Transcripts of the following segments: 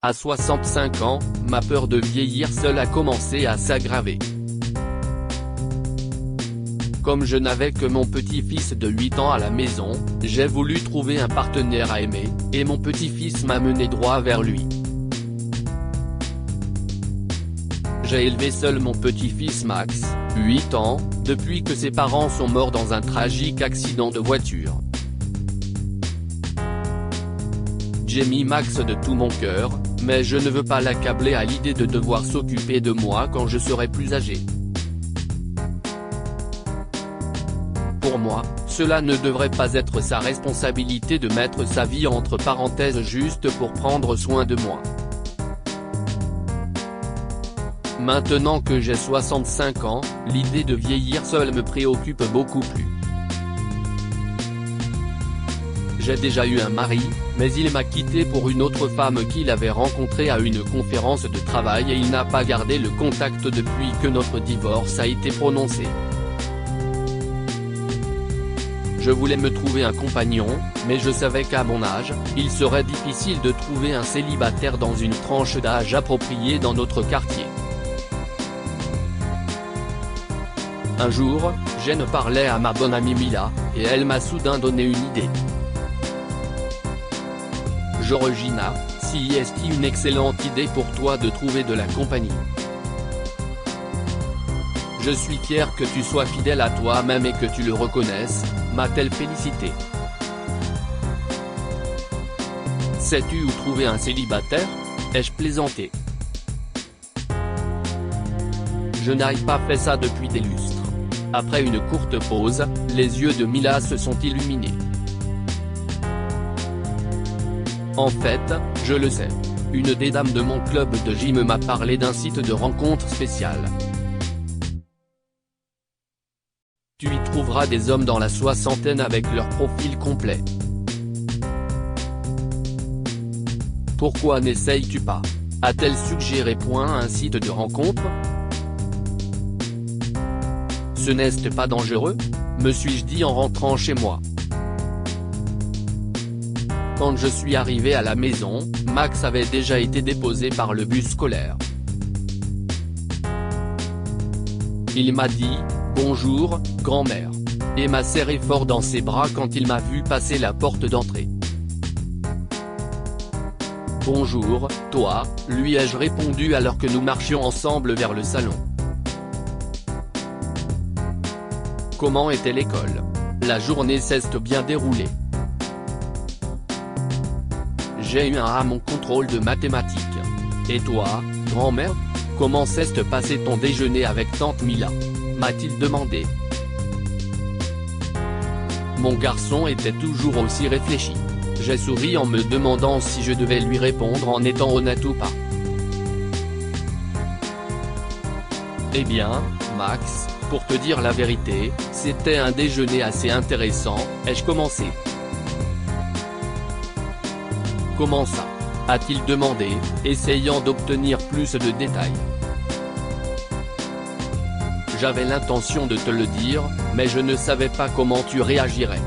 À 65 ans, ma peur de vieillir seul a commencé à s'aggraver. Comme je n'avais que mon petit-fils de 8 ans à la maison, j'ai voulu trouver un partenaire à aimer, et mon petit-fils m'a mené droit vers lui. J'ai élevé seul mon petit-fils Max, 8 ans, depuis que ses parents sont morts dans un tragique accident de voiture. J'ai mis Max de tout mon cœur, mais je ne veux pas l'accabler à l'idée de devoir s'occuper de moi quand je serai plus âgé. Pour moi, cela ne devrait pas être sa responsabilité de mettre sa vie entre parenthèses juste pour prendre soin de moi. Maintenant que j'ai 65 ans, l'idée de vieillir seul me préoccupe beaucoup plus. J'ai déjà eu un mari, mais il m'a quitté pour une autre femme qu'il avait rencontrée à une conférence de travail et il n'a pas gardé le contact depuis que notre divorce a été prononcé. Je voulais me trouver un compagnon, mais je savais qu'à mon âge, il serait difficile de trouver un célibataire dans une tranche d'âge appropriée dans notre quartier. Un jour, j'en parlais à ma bonne amie Mila, et elle m'a soudain donné une idée. Georgina, si est une excellente idée pour toi de trouver de la compagnie. Je suis fier que tu sois fidèle à toi-même et que tu le reconnaisses, m'a-t-elle félicité. Sais-tu où trouver un célibataire? Ai-je plaisanté. Je n'ai pas fait ça depuis des lustres. Après une courte pause, les yeux de Mila se sont illuminés. En fait, je le sais. Une des dames de mon club de gym m'a parlé d'un site de rencontre spécial. Tu y trouveras des hommes dans la soixantaine avec leur profil complet. Pourquoi n'essayes-tu pas? A-t-elle suggéré un site de rencontre? Ce n'est pas dangereux? Me suis-je dit en rentrant chez moi. Quand je suis arrivé à la maison, Max avait déjà été déposé par le bus scolaire. Il m'a dit « Bonjour, grand-mère » et m'a serré fort dans ses bras quand il m'a vu passer la porte d'entrée. « Bonjour, toi » lui ai-je répondu alors que nous marchions ensemble vers le salon. Comment était l'école? La journée s'est bien déroulée. J'ai eu un à mon contrôle de mathématiques. Et toi, grand-mère? Comment s'est passé ton déjeuner avec tante Mila? M'a-t-il demandé. Mon garçon était toujours aussi réfléchi. J'ai souri en me demandant si je devais lui répondre en étant honnête ou pas. Eh bien, Max, pour te dire la vérité, c'était un déjeuner assez intéressant, ai-je commencé. Comment ça? A-t-il demandé, essayant d'obtenir plus de détails. J'avais l'intention de te le dire, mais je ne savais pas comment tu réagirais.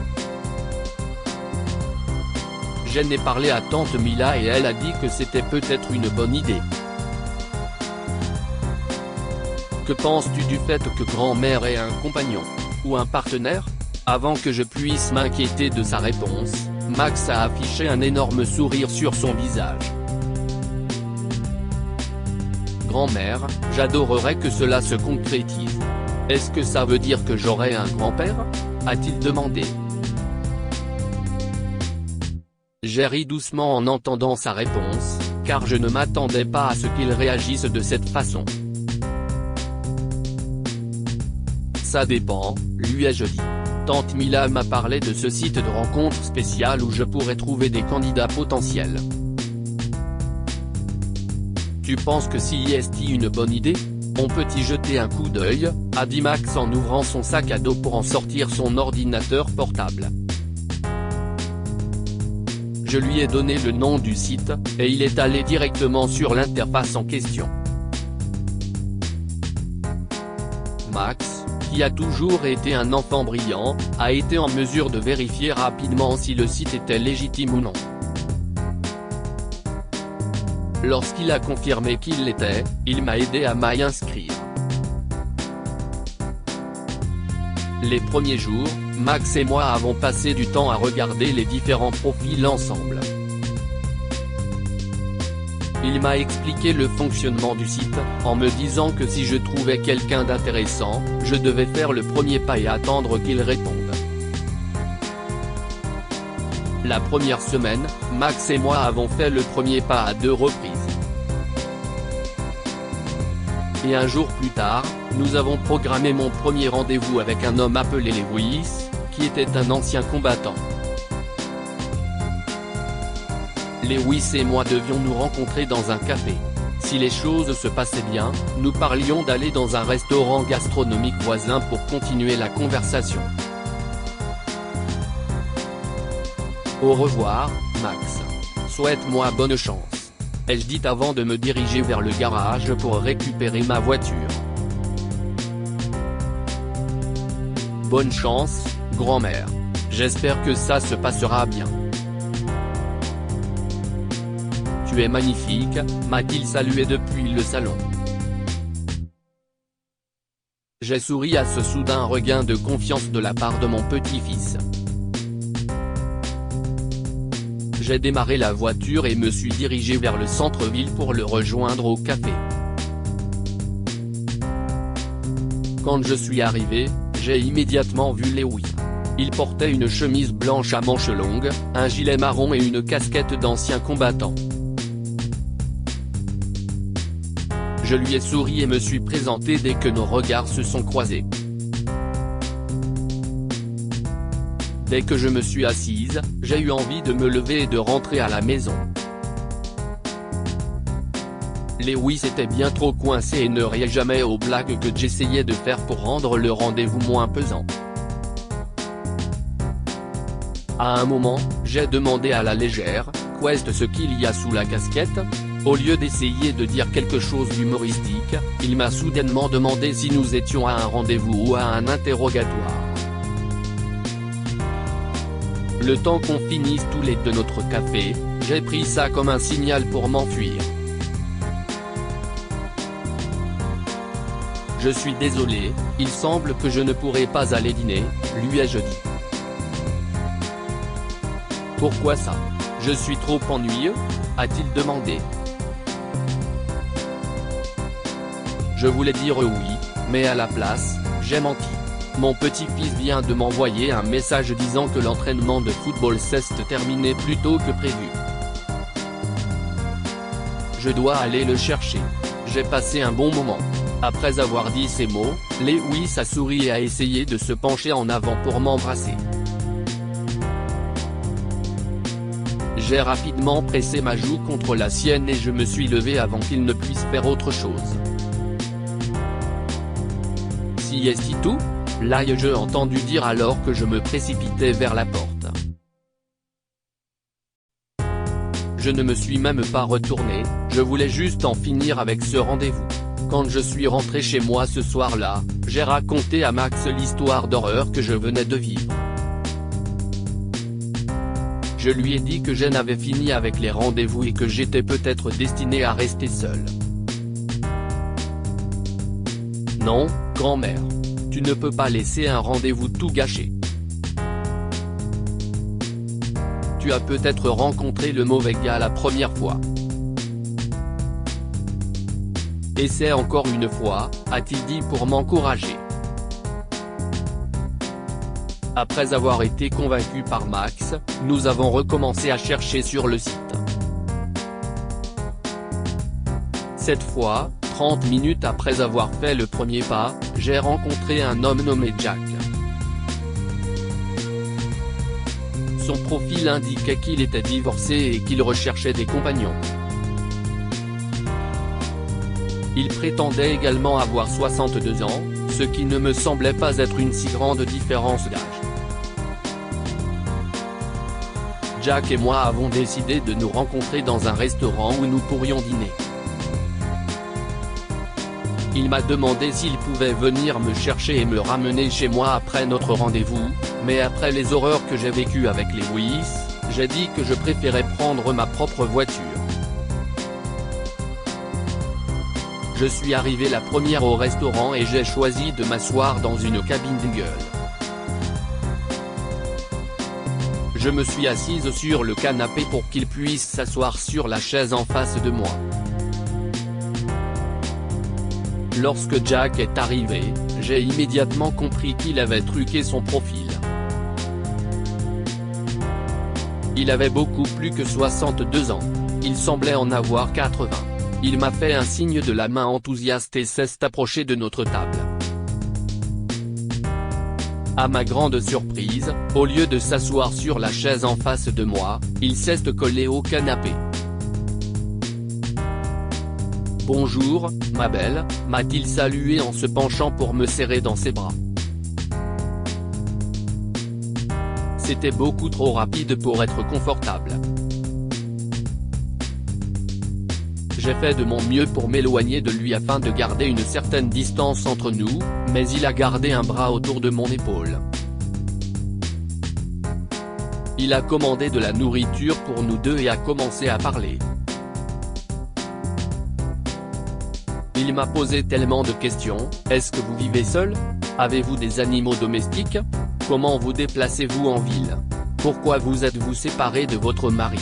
J'en ai parlé à tante Mila et elle a dit que c'était peut-être une bonne idée. Que penses-tu du fait que grand-mère ait un compagnon? Ou un partenaire? Avant que je puisse m'inquiéter de sa réponse, Max a affiché un énorme sourire sur son visage. Grand-mère, j'adorerais que cela se concrétise. Est-ce que ça veut dire que j'aurai un grand-père? A-t-il demandé. J'ai ri doucement en entendant sa réponse, car je ne m'attendais pas à ce qu'il réagisse de cette façon. Ça dépend, lui ai-je dit. Tante Mila m'a parlé de ce site de rencontre spécial où je pourrais trouver des candidats potentiels. Tu penses que si est une bonne idée? On peut y jeter un coup d'œil, a dit Max en ouvrant son sac à dos pour en sortir son ordinateur portable. Je lui ai donné le nom du site, et il est allé directement sur l'interface en question. Max, qui a toujours été un enfant brillant, a été en mesure de vérifier rapidement si le site était légitime ou non. Lorsqu'il a confirmé qu'il l'était, il m'a aidé à m'y inscrire. Les premiers jours, Max et moi avons passé du temps à regarder les différents profils ensemble. Il m'a expliqué le fonctionnement du site, en me disant que si je trouvais quelqu'un d'intéressant, je devais faire le premier pas et attendre qu'il réponde. La première semaine, Max et moi avons fait le premier pas à 2 reprises. Et un jour plus tard, nous avons programmé mon premier rendez-vous avec un homme appelé Lewis, qui était un ancien combattant. Lewis et moi devions nous rencontrer dans un café. Si les choses se passaient bien, nous parlions d'aller dans un restaurant gastronomique voisin pour continuer la conversation. Au revoir, Max. Souhaite-moi bonne chance. Ai-je dit avant de me diriger vers le garage pour récupérer ma voiture. Bonne chance, grand-mère. J'espère que ça se passera bien. Tu es magnifique, m'a-t-il salué depuis le salon. J'ai souri à ce soudain regain de confiance de la part de mon petit-fils. J'ai démarré la voiture et me suis dirigé vers le centre-ville pour le rejoindre au café. Quand je suis arrivé, j'ai immédiatement vu Lewis. Il portait une chemise blanche à manches longues, un gilet marron et une casquette d'ancien combattant. Je lui ai souri et me suis présenté dès que nos regards se sont croisés. Dès que je me suis assise, j'ai eu envie de me lever et de rentrer à la maison. Lewis était bien trop coincé et ne riait jamais aux blagues que j'essayais de faire pour rendre le rendez-vous moins pesant. À un moment, j'ai demandé à la légère, « Qu'est-ce ce qu'il y a sous la casquette ?» Au lieu d'essayer de dire quelque chose d'humoristique, il m'a soudainement demandé si nous étions à un rendez-vous ou à un interrogatoire. Le temps qu'on finisse tous les deux notre café, j'ai pris ça comme un signal pour m'enfuir. Je suis désolé, il semble que je ne pourrai pas aller dîner, lui ai-je dit. Pourquoi ça? Je suis trop ennuyeux? A-t-il demandé. Je voulais dire oui, mais à la place, j'ai menti. Mon petit-fils vient de m'envoyer un message disant que l'entraînement de football s'est terminé plus tôt que prévu. Je dois aller le chercher. J'ai passé un bon moment. Après avoir dit ces mots, Lewis a souri et a essayé de se pencher en avant pour m'embrasser. J'ai rapidement pressé ma joue contre la sienne et je me suis levé avant qu'il ne puisse faire autre chose. Si est-ce tout? L'ai-je entendu dire alors que je me précipitais vers la porte. Je ne me suis même pas retourné, je voulais juste en finir avec ce rendez-vous. Quand je suis rentré chez moi ce soir-là, j'ai raconté à Max l'histoire d'horreur que je venais de vivre. Je lui ai dit que je n'avais fini avec les rendez-vous et que j'étais peut-être destiné à rester seul. Non, grand-mère. Tu ne peux pas laisser un rendez-vous tout gâcher. Tu as peut-être rencontré le mauvais gars la première fois. Essaie encore une fois, a-t-il dit pour m'encourager. Après avoir été convaincu par Max, nous avons recommencé à chercher sur le site. Cette fois, 30 minutes après avoir fait le premier pas, j'ai rencontré un homme nommé Jack. Son profil indiquait qu'il était divorcé et qu'il recherchait des compagnons. Il prétendait également avoir 62 ans, ce qui ne me semblait pas être une si grande différence d'âge. Jack et moi avons décidé de nous rencontrer dans un restaurant où nous pourrions dîner. Il m'a demandé s'il pouvait venir me chercher et me ramener chez moi après notre rendez-vous, mais après les horreurs que j'ai vécues avec Lewis, j'ai dit que je préférais prendre ma propre voiture. Je suis arrivé la première au restaurant et j'ai choisi de m'asseoir dans une cabine de gueule. Je me suis assise sur le canapé pour qu'il puisse s'asseoir sur la chaise en face de moi. Lorsque Jack est arrivé, j'ai immédiatement compris qu'il avait truqué son profil. Il avait beaucoup plus que 62 ans. Il semblait en avoir 80. Il m'a fait un signe de la main enthousiaste et s'est approché de notre table. À ma grande surprise, au lieu de s'asseoir sur la chaise en face de moi, il s'est collé au canapé. « Bonjour, ma belle », m'a-t-il salué en se penchant pour me serrer dans ses bras. C'était beaucoup trop rapide pour être confortable. J'ai fait de mon mieux pour m'éloigner de lui afin de garder une certaine distance entre nous, mais il a gardé un bras autour de mon épaule. Il a commandé de la nourriture pour nous deux et a commencé à parler. Il m'a posé tellement de questions. Est-ce que vous vivez seul? Avez-vous des animaux domestiques? Comment vous déplacez-vous en ville? Pourquoi vous êtes-vous séparé de votre mari?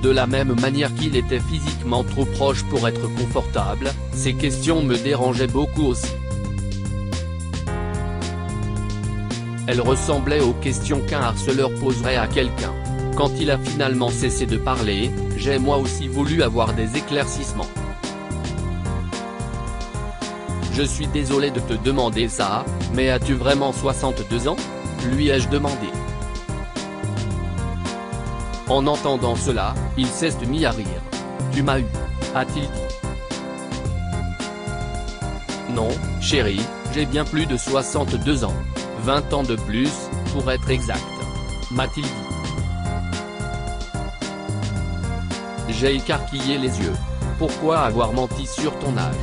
De la même manière qu'il était physiquement trop proche pour être confortable, ces questions me dérangeaient beaucoup aussi. Elles ressemblaient aux questions qu'un harceleur poserait à quelqu'un. Quand il a finalement cessé de parler, j'ai moi aussi voulu avoir des éclaircissements. Je suis désolé de te demander ça, mais as-tu vraiment 62 ans? Lui ai-je demandé. En entendant cela, il s'est mis à rire. Tu m'as eu, a-t-il dit. Non, chérie, j'ai bien plus de 62 ans. 20 ans de plus, pour être exact. M'a-t-il dit. J'ai écarquillé les yeux. Pourquoi avoir menti sur ton âge?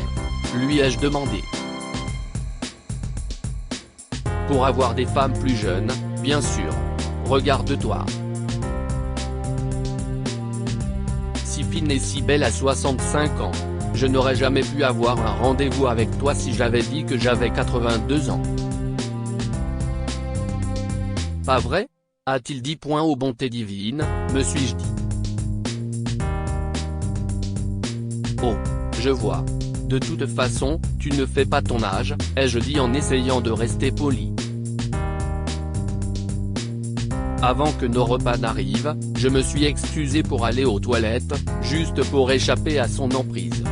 Lui ai-je demandé. Pour avoir des femmes plus jeunes, bien sûr. Regarde-toi. Si fine et si belle à 65 ans. Je n'aurais jamais pu avoir un rendez-vous avec toi si j'avais dit que j'avais 82 ans. Pas vrai? A-t-il dit. Point aux bontés divines, me suis-je dit. Oh, je vois. De toute façon, tu ne fais pas ton âge, ai-je dit en essayant de rester poli. Avant que nos repas n'arrivent, je me suis excusé pour aller aux toilettes, juste pour échapper à son emprise.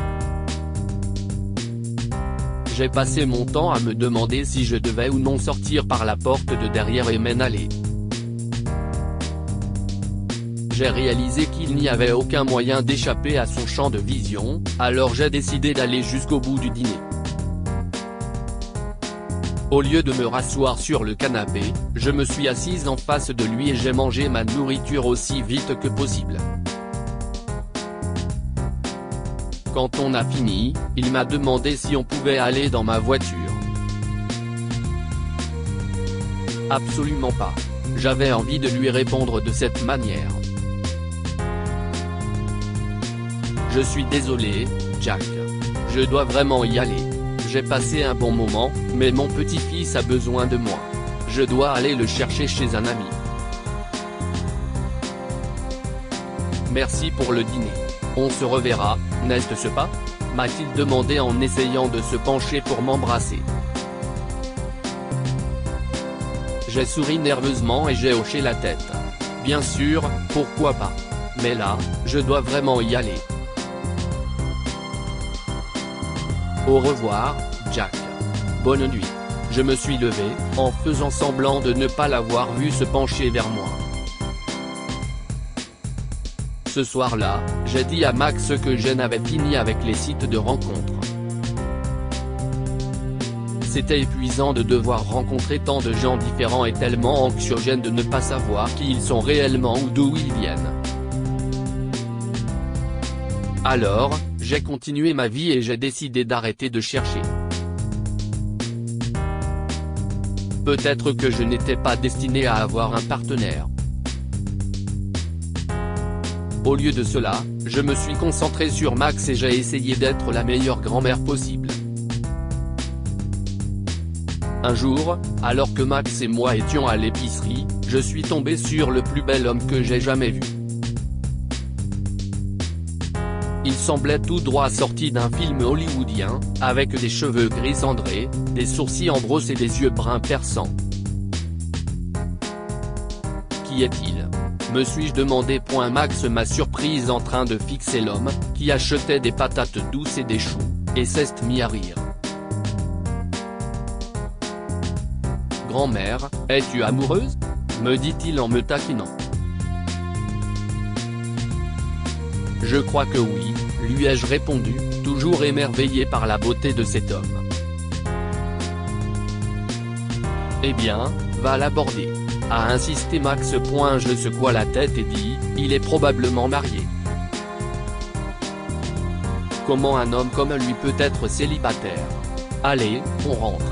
J'ai passé mon temps à me demander si je devais ou non sortir par la porte de derrière et m'en aller. J'ai réalisé qu'il n'y avait aucun moyen d'échapper à son champ de vision, alors j'ai décidé d'aller jusqu'au bout du dîner. Au lieu de me rasseoir sur le canapé, je me suis assise en face de lui et j'ai mangé ma nourriture aussi vite que possible. Quand on a fini, il m'a demandé si on pouvait aller dans ma voiture. Absolument pas. J'avais envie de lui répondre de cette manière. Je suis désolé, Jack. Je dois vraiment y aller. J'ai passé un bon moment, mais mon petit-fils a besoin de moi. Je dois aller le chercher chez un ami. Merci pour le dîner. On se reverra, n'est-ce pas? M'a-t-il demandé en essayant de se pencher pour m'embrasser. J'ai souri nerveusement et j'ai hoché la tête. Bien sûr, pourquoi pas. Mais là, je dois vraiment y aller. Au revoir, Jack. Bonne nuit. Je me suis levé, en faisant semblant de ne pas l'avoir vu se pencher vers moi. Ce soir-là, j'ai dit à Max que je n'avais fini avec les sites de rencontres. C'était épuisant de devoir rencontrer tant de gens différents et tellement anxiogène de ne pas savoir qui ils sont réellement ou d'où ils viennent. Alors, j'ai continué ma vie et j'ai décidé d'arrêter de chercher. Peut-être que je n'étais pas destiné à avoir un partenaire. Au lieu de cela, je me suis concentré sur Max et j'ai essayé d'être la meilleure grand-mère possible. Un jour, alors que Max et moi étions à l'épicerie, je suis tombé sur le plus bel homme que j'ai jamais vu. Il semblait tout droit sorti d'un film hollywoodien, avec des cheveux gris cendrés, des sourcils en brosse et des yeux bruns perçants. Qui est-il ? Me suis-je demandé. Max m'a surprise en train de fixer l'homme, qui achetait des patates douces et des choux, et s'est mis à rire. « Grand-mère, es-tu amoureuse ?» me dit-il en me taquinant. « Je crois que oui », lui ai-je répondu, toujours émerveillé par la beauté de cet homme. « Eh bien, va l'aborder », a insisté Max. Je secoua la tête et dis, il est probablement marié. Comment un homme comme lui peut être célibataire? Allez, on rentre.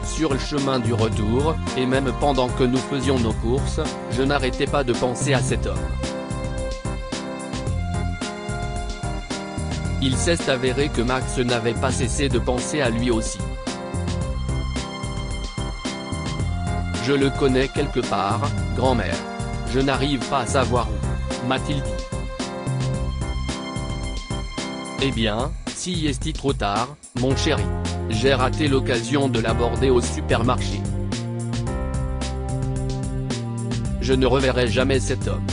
Sur le chemin du retour, et même pendant que nous faisions nos courses, je n'arrêtais pas de penser à cet homme. Il s'est avéré que Max n'avait pas cessé de penser à lui aussi. Je le connais quelque part, grand-mère. Je n'arrive pas à savoir où, m'a-t-il dit. Eh bien, si est-il trop tard, mon chéri. J'ai raté l'occasion de l'aborder au supermarché. Je ne reverrai jamais cet homme.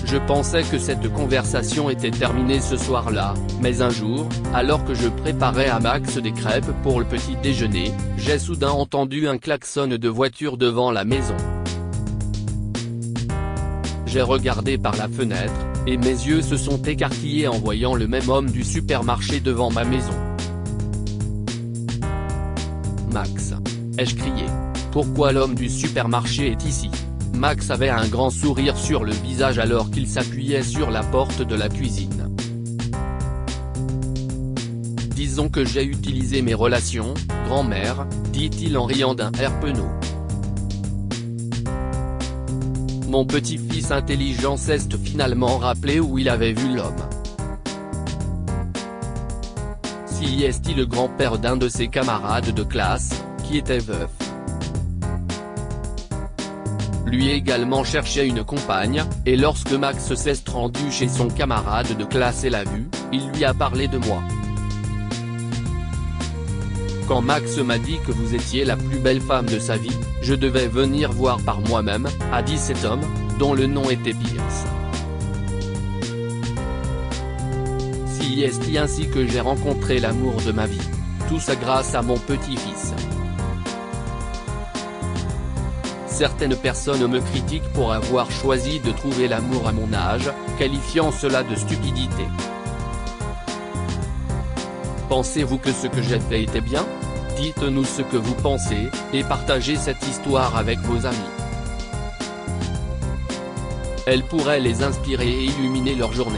Je pensais que cette conversation était terminée ce soir-là, mais un jour, alors que je préparais à Max des crêpes pour le petit déjeuner, j'ai soudain entendu un klaxon de voiture devant la maison. J'ai regardé par la fenêtre, et mes yeux se sont écarquillés en voyant le même homme du supermarché devant ma maison. « Max !» ai-je crié. « Pourquoi l'homme du supermarché est ici ?» Max avait un grand sourire sur le visage alors qu'il s'appuyait sur la porte de la cuisine. « Disons que j'ai utilisé mes relations, grand-mère, » dit-il en riant d'un air penaud. Mon petit-fils intelligent s'est finalement rappelé où il avait vu l'homme. Si est-il le grand-père d'un de ses camarades de classe, qui était veuf. Lui également cherchait une compagne, et lorsque Max s'est rendu chez son camarade de classe et l'a vu, il lui a parlé de moi. Quand Max m'a dit que vous étiez la plus belle femme de sa vie, je devais venir voir par moi-même, a dit cet homme, dont le nom était Pierce. Si est ainsi que j'ai rencontré l'amour de ma vie. Tout ça grâce à mon petit-fils. Certaines personnes me critiquent pour avoir choisi de trouver l'amour à mon âge, qualifiant cela de stupidité. Pensez-vous que ce que j'ai fait était bien? Dites-nous ce que vous pensez, et partagez cette histoire avec vos amis. Elle pourrait les inspirer et illuminer leur journée.